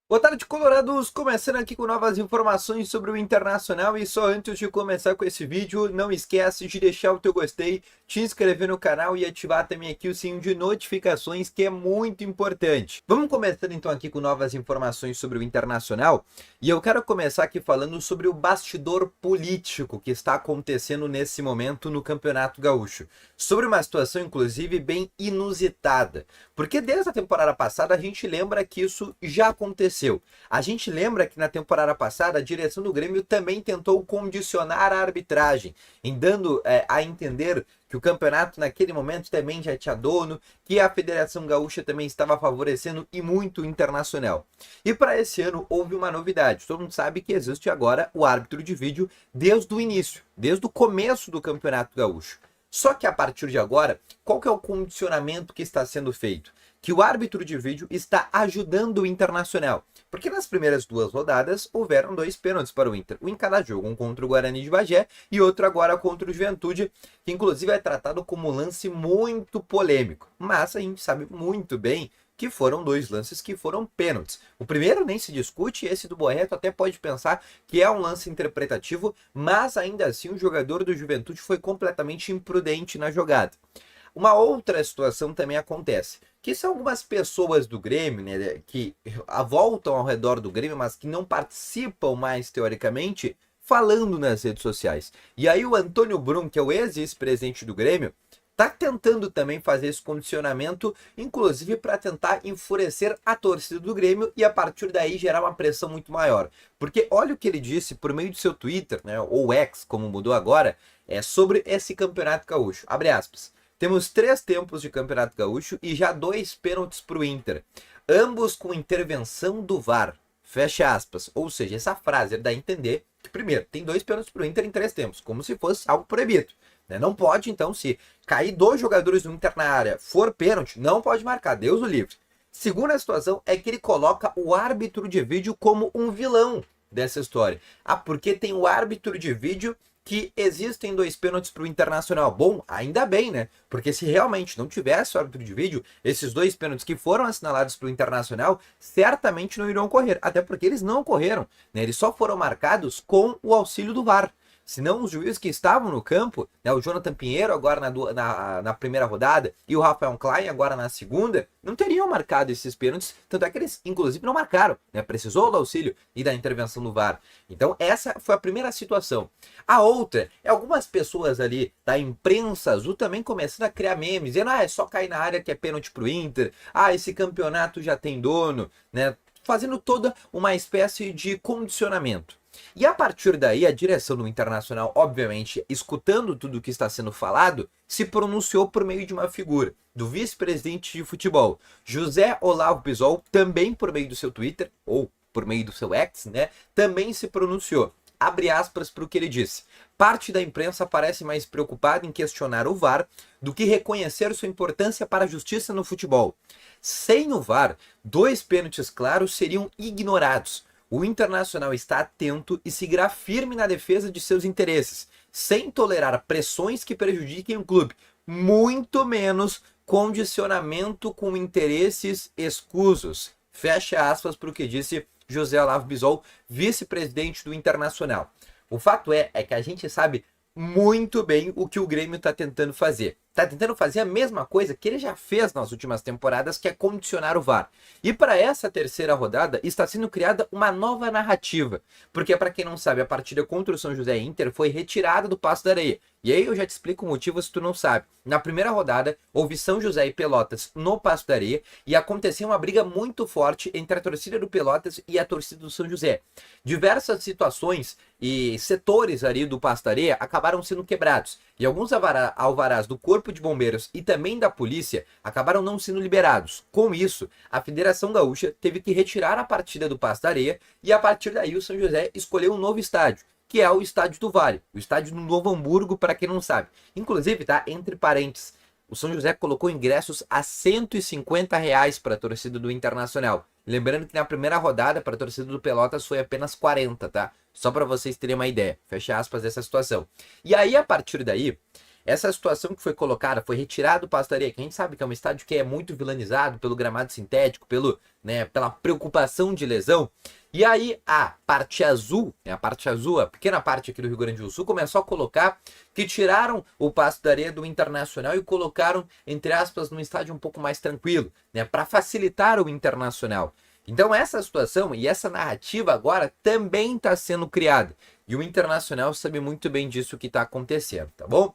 Boa tarde, Colorados! Começando aqui com novas informações sobre o Internacional e só antes de começar com esse vídeo, não esquece de deixar o teu gostei, te inscrever no canal e ativar também aqui o sininho de notificações, que é muito importante. Vamos começando então aqui com novas informações sobre o Internacional e eu quero começar aqui falando sobre o bastidor político que está acontecendo nesse momento no Campeonato Gaúcho. Sobre uma situação, inclusive, bem inusitada, porque desde a temporada passada a gente lembra que isso já aconteceu. A gente lembra que na temporada passada a direção do Grêmio também tentou condicionar a arbitragem, em dando a entender que o campeonato naquele momento também já tinha dono, que a Federação Gaúcha também estava favorecendo e muito o Internacional. E para esse ano houve uma novidade. Todo mundo sabe que existe agora o árbitro de vídeo desde o início, desde o começo do Campeonato Gaúcho. Só que a partir de agora, qual que é o condicionamento que está sendo feito? Que o árbitro de vídeo está ajudando o Internacional. Porque nas primeiras duas rodadas houveram dois pênaltis para o Inter. Um em cada jogo, um contra o Guarani de Bagé e outro agora contra o Juventude, que inclusive é tratado como um lance muito polêmico. Mas a gente sabe muito bem que foram dois lances que foram pênaltis. O primeiro nem se discute, esse do Borreto até pode pensar que é um lance interpretativo, mas ainda assim o jogador do Juventude foi completamente imprudente na jogada. Uma outra situação também acontece, que são algumas pessoas do Grêmio, né, que voltam ao redor do Grêmio, mas que não participam mais teoricamente, falando nas redes sociais. E aí o Antônio Brum, que é o ex-presidente do Grêmio, tá tentando também fazer esse condicionamento, inclusive para tentar enfurecer a torcida do Grêmio e a partir daí gerar uma pressão muito maior. Porque olha o que ele disse por meio do seu Twitter, né, ou X, como mudou agora, sobre esse campeonato gaúcho. Abre aspas. Temos 3 tempos de Campeonato Gaúcho e já 2 pênaltis para o Inter, ambos com intervenção do VAR. Fecha aspas. Ou seja, essa frase dá a entender que, primeiro, tem 2 pênaltis para o Inter em 3 tempos, como se fosse algo proibido. Né? Não pode, então, se cair 2 jogadores do Inter na área, for pênalti, não pode marcar, Deus o livre. Segunda situação é que ele coloca o árbitro de vídeo como um vilão dessa história. Porque tem o árbitro de vídeo que existem 2 pênaltis para o Internacional. Bom, ainda bem, né? Porque se realmente não tivesse o árbitro de vídeo, esses 2 pênaltis que foram assinalados para o Internacional certamente não iriam ocorrer. Até porque eles não ocorreram, né? Eles só foram marcados com o auxílio do VAR. Senão os juízes que estavam no campo, né, o Jonathan Pinheiro agora na primeira rodada e o Rafael Klein agora na segunda, não teriam marcado esses pênaltis, tanto é que eles inclusive não marcaram, né, precisou do auxílio e da intervenção do VAR. Então essa foi a primeira situação. A outra é algumas pessoas ali da imprensa azul também começando a criar memes, dizendo, é só cair na área que é pênalti pro Inter, esse campeonato já tem dono, né, fazendo toda uma espécie de condicionamento. E a partir daí, a direção do Internacional, obviamente, escutando tudo o que está sendo falado, se pronunciou por meio de uma figura, do vice-presidente de futebol, José Olavo Bisol, também por meio do seu Twitter, ou por meio do seu X, né, também se pronunciou. Abre aspas para o que ele disse. Parte da imprensa parece mais preocupada em questionar o VAR do que reconhecer sua importância para a justiça no futebol. Sem o VAR, 2 pênaltis claros seriam ignorados. O Internacional está atento e seguirá firme na defesa de seus interesses, sem tolerar pressões que prejudiquem o clube, muito menos condicionamento com interesses escusos. Fecha aspas para o que disse José Olavo Bisol, vice-presidente do Internacional. O fato é que a gente sabe muito bem o que o Grêmio está tentando fazer. Está tentando fazer a mesma coisa que ele já fez nas últimas temporadas, que é condicionar o VAR. E para essa terceira rodada está sendo criada uma nova narrativa. Porque, para quem não sabe, a partida contra o São José Inter foi retirada do Passo da Areia. E aí eu já te explico o motivo se tu não sabe. Na primeira rodada, houve São José e Pelotas no Passo da Areia e aconteceu uma briga muito forte entre a torcida do Pelotas e a torcida do São José. Diversas situações e setores ali do Passo da Areia acabaram sendo quebrados. E alguns alvarás do Corpo de Bombeiros e também da polícia acabaram não sendo liberados. Com isso, a Federação Gaúcha teve que retirar a partida do Passo da Areia e a partir daí o São José escolheu um novo estádio, que é o Estádio do Vale, o estádio do Novo Hamburgo, para quem não sabe. Inclusive, tá, entre parênteses, o São José colocou ingressos a R$ 150 para a torcida do Internacional. Lembrando que na primeira rodada, para a torcida do Pelotas, foi apenas 40, tá? Só para vocês terem uma ideia. Fecha aspas dessa situação. E aí, a partir daí, essa situação que foi colocada, foi retirado o Pasto da Areia, que a gente sabe que é um estádio que é muito vilanizado pelo gramado sintético, pela preocupação de lesão. E aí a parte azul, a pequena parte aqui do Rio Grande do Sul, começou a colocar que tiraram o Pasto da Areia do Internacional e colocaram, entre aspas, num estádio um pouco mais tranquilo, né, para facilitar o Internacional. Então essa situação e essa narrativa agora também está sendo criada. E o Internacional sabe muito bem disso que está acontecendo, tá bom?